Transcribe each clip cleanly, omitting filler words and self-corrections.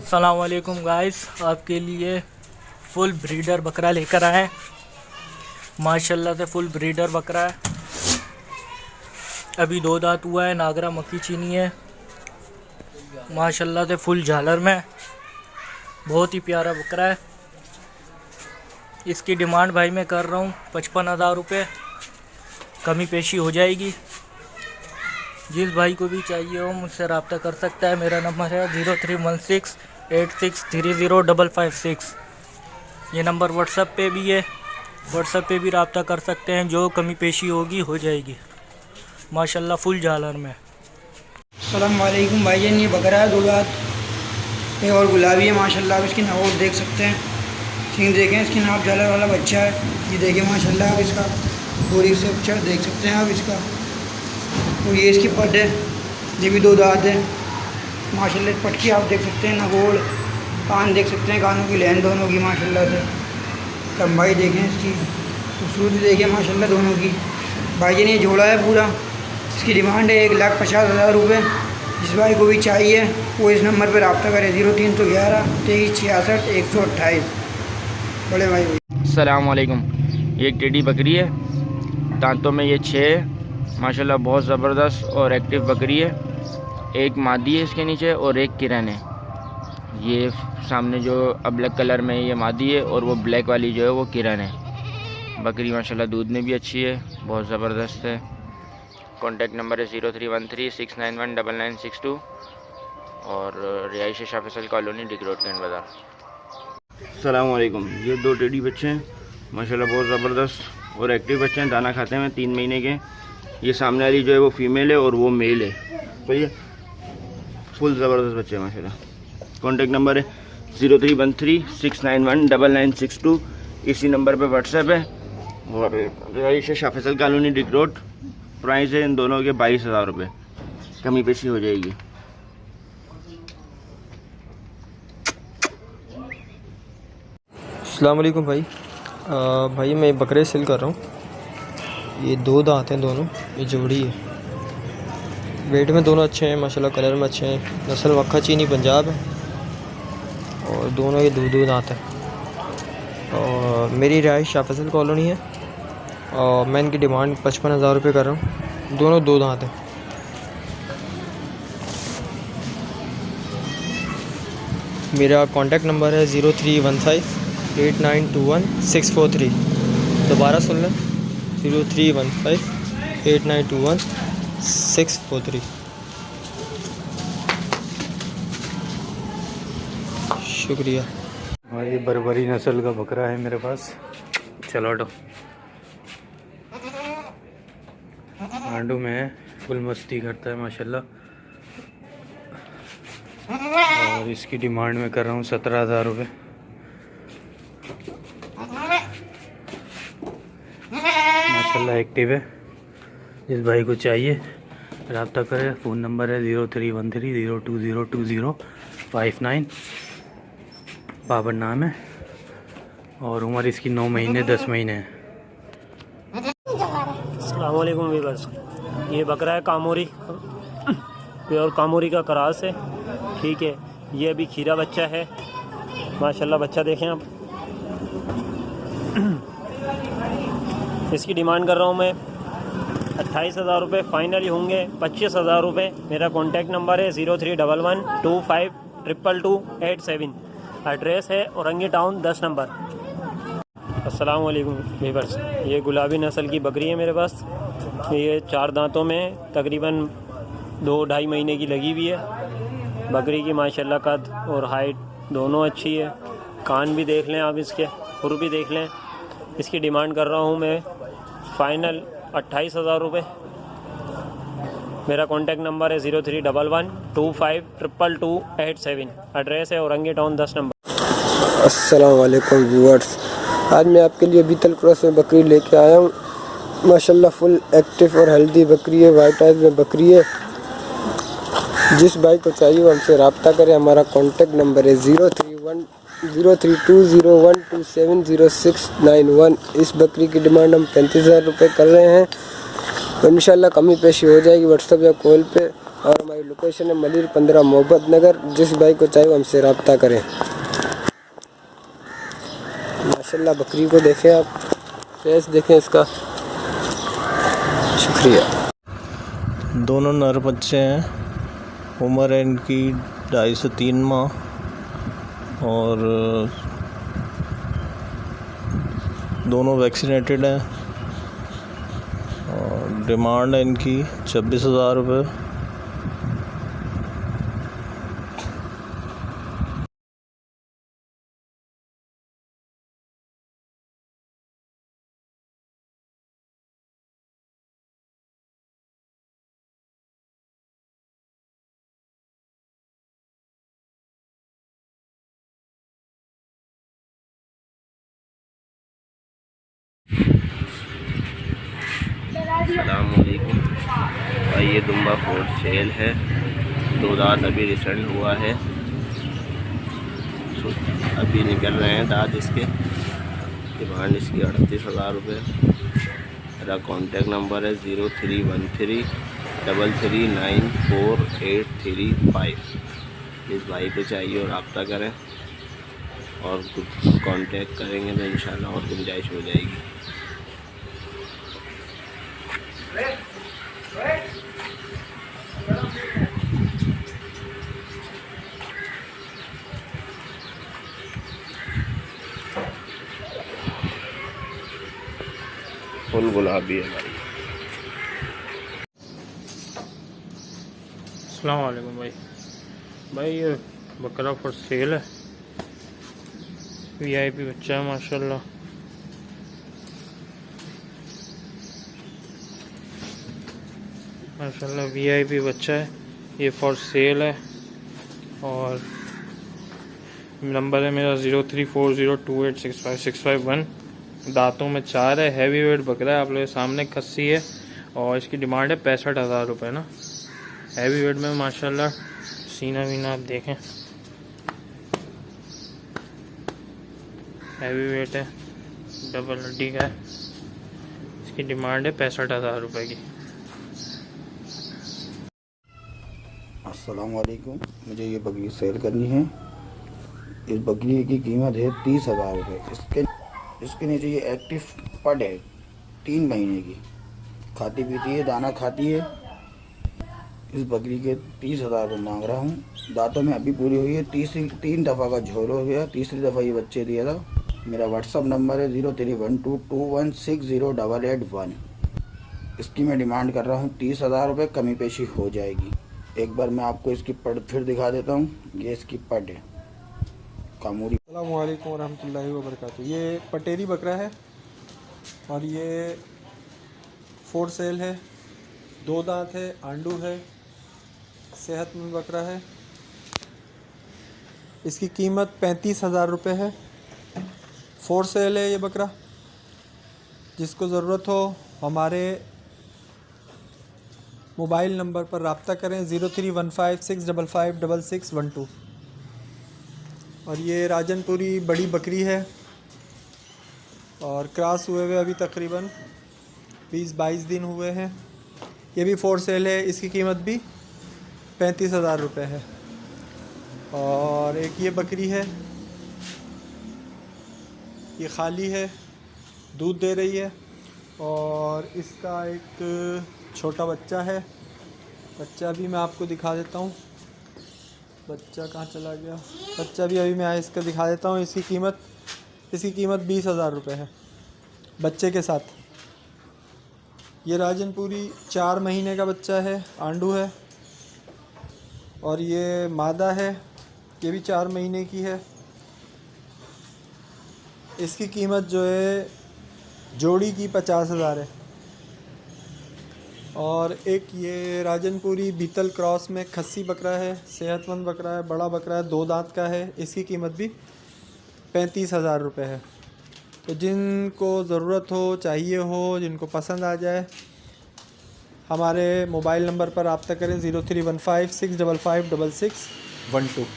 अस्सलाम वालेकुम गाइस, आपके लिए फुल ब्रीडर बकरा लेकर आए हैं। माशाल्लाह से फुल ब्रीडर बकरा है। अभी 2 दांत हुआ है, नागरा मक्की चीनी है। माशाल्लाह से फुल झालर में, बहुत ही प्यारा बकरा है। इसकी डिमांड भाई मैं कर रहा हूँ 55,000 रुपये। कमी पेशी हो जाएगी। जिस भाई को भी चाहिए हो मुझसे रब्ता कर सकता है। मेरा नंबर है 031686305556। ये नंबर व्हाट्सएप पे भी है, व्हाट्सएप पे भी रब्ता कर सकते हैं। जो कमी पेशी होगी हो जाएगी। माशाल्लाह फुल झालर में। अस्सलाम वालेकुम भाईजान, ये बकरा है 2 दांत ये और गुलाबी है माशाल्लाह। आप इसकी नाप देख सकते हैं, सिंग देखें, इसकी नाप झालर वाला बच्चा है। ये देखिए माशाल्लाह, आप इसका पूरी से अच्छा देख सकते हैं आप इसका। और ये इसकी पट है, ये भी 2 दांत है माशाल्लाह। पटकी आप देख सकते हैं, नगोड़, कान देख सकते हैं, कानों की लेन दोनों की माशाल्लाह से। लंबाई देखें इसकी, खूबसूरती देखिए माशाल्लाह दोनों की। भाईजान ये जोड़ा है पूरा। इसकी डिमांड है 1,50,000 रुपये। जिस भाई को भी चाहिए वो इस नंबर पर रब्ता करें 0311 2366 128। बड़े भाई। अस्सलाम वालेकुम। ये एक टेडी बकरी है, दांतों में ये 6 है माशाल्लाह। बहुत ज़बरदस्त और एक्टिव बकरी है। एक मादी है इसके नीचे और एक किरण है। ये सामने जो ब्लैक कलर में ये मादी है और वो ब्लैक वाली जो है वो किरण है। बकरी माशाल्लाह दूध में भी अच्छी है, बहुत ज़बरदस्त है। कॉन्टैक्ट नंबर है 0313691962 और रिहाइश शाह फैसल कॉलोनी डिग रोड कैंट बाज़ार। अस्सलाम वालेकुम। ये 2 टेडी बच्चे हैं माशाल्लाह, बहुत ज़बरदस्त और एक्टिव बच्चे हैं। दाना खाते हैं 3 महीने के। ये सामने वाली जो है वो फीमेल है और वो मेल है। तो ये फुल ज़बरदस्त बच्चे हैं माशाल्लाह। कॉन्टैक्ट नंबर है 0313691962। इसी नंबर पे व्हाट्सएप है और रिहाइश शाह फैसल कॉलोनी डिग रोड। प्राइस है इन दोनों के 22,000 रुपये। कमी पेशी हो जाएगी। अस्सलाम वालेकुम भाई। भाई मैं बकरे सेल कर रहा हूँ। ये 2 दांत हैं दोनों, ये जोड़ी है। वेट में दोनों अच्छे हैं माशाल्लाह, कलर में अच्छे हैं। नस्ल मक्खा चीनी पंजाब है और दोनों ये 2 दांत है। और मेरी रिहाइश शाह फैसल कॉलोनी है और मैं इनकी डिमांड 55,000 रुपये कर रहा हूँ। दोनों 2 दांत हैं। मेरा कॉन्टैक्ट नंबर है 03158921 दोबारा सुन लें, 03158921 शुक्रिया। हाँ, ये बरबरी नस्ल का बकरा है मेरे पास। चलो हटो। आंडू में है, फुल मस्ती करता है माशाल्लाह। और इसकी डिमांड में कर रहा हूँ 17,000 रुपये। माशाल्लाह एक्टिव है। जिस भाई को चाहिए रब्ता करें। फ़ोन नंबर है 0313020205 बाबर नाम है और उम्र इसकी 9 महीने 10 महीने है। अस्सलाम वालेकुम व्यूअर्स। ये बकरा है कामोरी, प्योर कामोरी का क्रास है। ठीक है, ये अभी खीरा बच्चा है माशाल्लाह। बच्चा देखें आप। इसकी डिमांड कर रहा हूँ मैं 28,000 रुपये। फाइनली होंगे 25,000 रुपये। मेरा कॉन्टैक्ट नंबर है 0311252287। एड्रेस है औरंगी टाउन 10 नंबर। अस्सलाम वालेकुम व्यूअर्स। ये गुलाबी नस्ल की बकरी है मेरे पास। ये 4 दांतों में तकरीबन 2-2.5 महीने की लगी हुई है। बकरी की माशाल्लाह कद और हाइट दोनों अच्छी है। कान भी देख लें आप, इसके खुर भी देख लें। इसकी डिमांड कर रहा हूँ मैं फ़ाइनल 28,000 रुपये। मेरा कॉन्टैक्ट नंबर है 0311252287। एड्रेस है औरंगी टाउन 10 नंबर। अस्सलाम वालेकुम व्यूअर्स। आज मैं आपके लिए बीतल क्रॉस में बकरी लेके आया हूँ माशाल्लाह। फुल एक्टिव और हेल्दी बकरी है, वाइट आइज में बकरी है। जिस भाई को चाहिए वो हमसे रब्ता करें। हमारा कॉन्टैक्ट नंबर है 032032706091। इस बकरी की डिमांड हम 35,000 रुपये कर रहे हैं। तो इंशाल्लाह कमी पेशी हो जाएगी व्हाट्सएप या कॉल पे। और हमारी लोकेशन है मलिर 15 मोहब्बत नगर। जिस भाई को चाहिए वो हमसे रब्ता करें। माशाल्लाह बकरी को देखें आप, फेस देखें इसका। शुक्रिया। दोनों नर बच्चे हैं, उम्र है इनकी 2.5 से 3 माह और दोनों वैक्सीनेटेड हैं। और डिमांड है इनकी 26,000 रुपये। अस्सलामुअलैकुम भाई, ये दुम्बा फोर्ड सेल है। 2 दांत अभी रिसेंट हुआ है, अभी निकल रहे हैं दांत इसके। डिमांड इसकी 38,000 रुपये। मेरा कॉन्टेक्ट नंबर है 0313339485। इस भाई को चाहिए और रब्ता करें और कांटेक्ट करेंगे तो इंशाल्लाह और गुंजाइश हो जाएगी। फुल गुलाबी है भाई। अस्सलाम वालेकुम भाई ये बकरा फॉर सेल है। VIP बच्चा है माशाल्लाह। माशाल्लाह VIP बच्चा है, ये फॉर सेल है। और नंबर है मेरा 0340286561। दांतों में 4 है, हैवी वेट बकरा है। आप लोग सामने खस्सी है और इसकी डिमांड है 65,000 रुपये ना। हैवी वेट में माशाल्लाह। सीना वीना आप देखें, हैवी वेट है, डबल हड्डी का है। इसकी डिमांड है 65,000 रुपये की। अस्सलाम वालेकुम, मुझे ये बकरी सेल करनी है। इस बकरी की कीमत है 30,000 रुपये। इसके नीचे ये एक्टिव पड है, 3 महीने की, खाती पीती है, दाना खाती है। इस बकरी के 30,000 रुपये मांग रहा हूँ। दांतों में अभी पूरी हुई है, 3 दफ़ा का झोल हो गया, तीसरी दफ़ा ये बच्चे दिया था। मेरा व्हाट्सअप नंबर है 0312216081। इसकी मैं डिमांड कर रहा हूँ 30,000 रुपये, कमी पेशी हो जाएगी। एक बार मैं आपको इसकी पड फिर दिखा देता हूँ। ये इसकी पड है कामूरी। अस्सलाम वालेकुम वरहमतुल्लाहि वबरकातुहू। ये पटेरी बकरा है और ये फोर सेल है। 2 दांत है, आंडू है, सेहतमंद बकरा है। इसकी कीमत 35,000 रुपये है। फोर सेल है ये बकरा। जिसको ज़रूरत हो हमारे मोबाइल नंबर पर रब्ता करें 0315655612। और ये राजनपुरी बड़ी बकरी है और क्रॉस हुए हुए अभी तकरीबन 20-22 दिन हुए हैं। ये भी फोर सेल है। इसकी कीमत भी 35,000 रुपये है। और एक ये बकरी है, ये खाली है, दूध दे रही है। और इसका एक छोटा बच्चा है। बच्चा भी मैं आपको दिखा देता हूँ। बच्चा कहाँ चला गया? बच्चा भी अभी मैं इसका दिखा देता हूँ। इसकी कीमत 20,000 रुपये है बच्चे के साथ। ये राजनपुरी 4 महीने का बच्चा है, आंडू है। और ये मादा है, ये भी 4 महीने की है। इसकी कीमत जो है जोड़ी की 50,000 है। और एक ये राजनपुरी बीतल क्रॉस में खस्सी बकरा है, सेहतमंद बकरा है, बड़ा बकरा है, 2 दांत का है। इसकी कीमत भी 35,000 रुपये है। तो जिनको ज़रूरत हो, चाहिए हो, जिनको पसंद आ जाए, हमारे मोबाइल नंबर पर रब्ता करें 031565556612।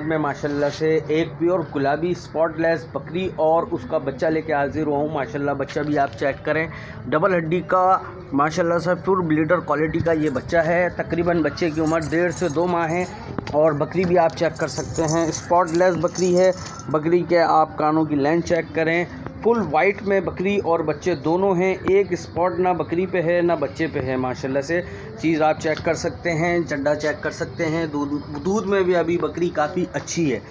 में माशाल्लाह से एक प्योर गुलाबी स्पॉटलेस बकरी और उसका बच्चा लेके हाजिर हुआ हूँ। माशाल्लाह बच्चा भी आप चेक करें, डबल हड्डी का माशाल्लाह से प्योर ब्लीडर क्वालिटी का ये बच्चा है। तकरीबन बच्चे की उम्र 1.5 से 2 माह है और बकरी भी आप चेक कर सकते हैं, स्पॉटलेस बकरी है। बकरी के आप कानों की लेंथ चेक करें, फुल वाइट में बकरी और बच्चे दोनों हैं। एक स्पॉट ना बकरी पे है ना बच्चे पे है। माशाल्लाह से चीज़ आप चेक कर सकते हैं, चड्डा चेक कर सकते हैं। दूध में भी अभी बकरी काफ़ी अच्छी है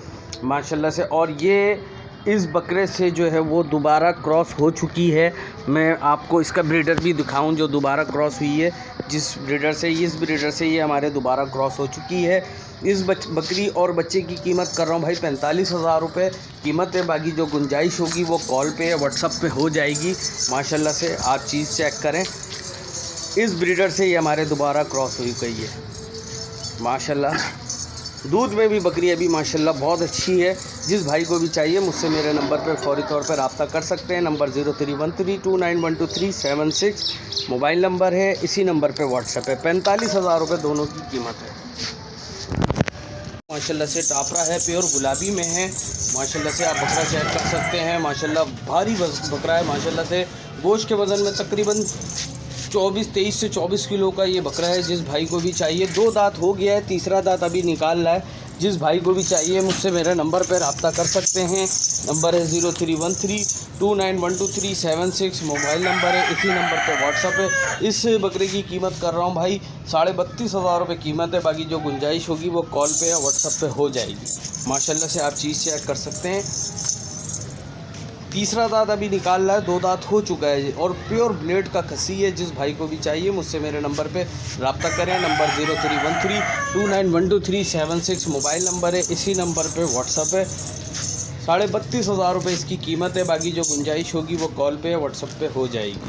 माशाल्लाह से। और ये इस बकरे से जो है वो दोबारा क्रॉस हो चुकी है। मैं आपको इसका ब्रीडर भी दिखाऊं जो दोबारा क्रॉस हुई है। जिस ब्रीडर से इस ब्रीडर से ये हमारे दोबारा क्रॉस हो चुकी है। इस बकरी और बच्चे की कीमत कर रहा हूँ भाई 45,000 रुपये कीमत है। बाकी जो गुंजाइश होगी वो कॉल पे या व्हाट्सअप पे हो जाएगी। माशाल्लाह से आप चीज़ चेक करें, इस ब्रीडर से ये हमारे दोबारा क्रॉस हुई गई है माशाल्लाह। दूध में भी बकरी अभी माशाल्लाह बहुत अच्छी है। जिस भाई को भी चाहिए मुझसे मेरे नंबर पर फौरी तौर पर रब्ता कर सकते हैं। नंबर 0313291236 मोबाइल नंबर है, इसी नंबर पे व्हाट्सएप है। 45,000 रुपये दोनों की कीमत है। माशाल्लाह से टापरा है, प्योर गुलाबी में है। माशाल्लाह से आप बकरा चेक कर सकते हैं, माशाल्लाह भारी बकरा है। माशाल्लाह से गोश्त के वज़न में तकरीबन 23 से 24 किलो का ये बकरा है। जिस भाई को भी चाहिए, 2 दांत हो गया है, तीसरा दांत अभी निकाल रहा है। जिस भाई को भी चाहिए मुझसे मेरे नंबर पर रब्ता कर सकते हैं। नंबर है 0313291236 मोबाइल नंबर है, इसी नंबर पे व्हाट्सअप है। इस बकरे की कीमत कर रहा हूँ भाई 32,500 रुपये कीमत है। बाकी जो गुंजाइश होगी वो कॉल पे या व्हाट्सअप पे हो जाएगी। माशाल्लाह से आप चीज़ चेक कर सकते हैं। तीसरा दांत अभी निकाल रहा है, 2 दांत हो चुका है और प्योर ब्लेड का खसी है। जिस भाई को भी चाहिए मुझसे मेरे नंबर पे रब्ता करें। नंबर 0313291236 मोबाइल नंबर है, इसी नंबर पे व्हाट्सअप है। 32,500 रुपये इसकी कीमत है। बाकी जो गुंजाइश होगी वो कॉल पे या व्हाट्सअप पे हो जाएगी।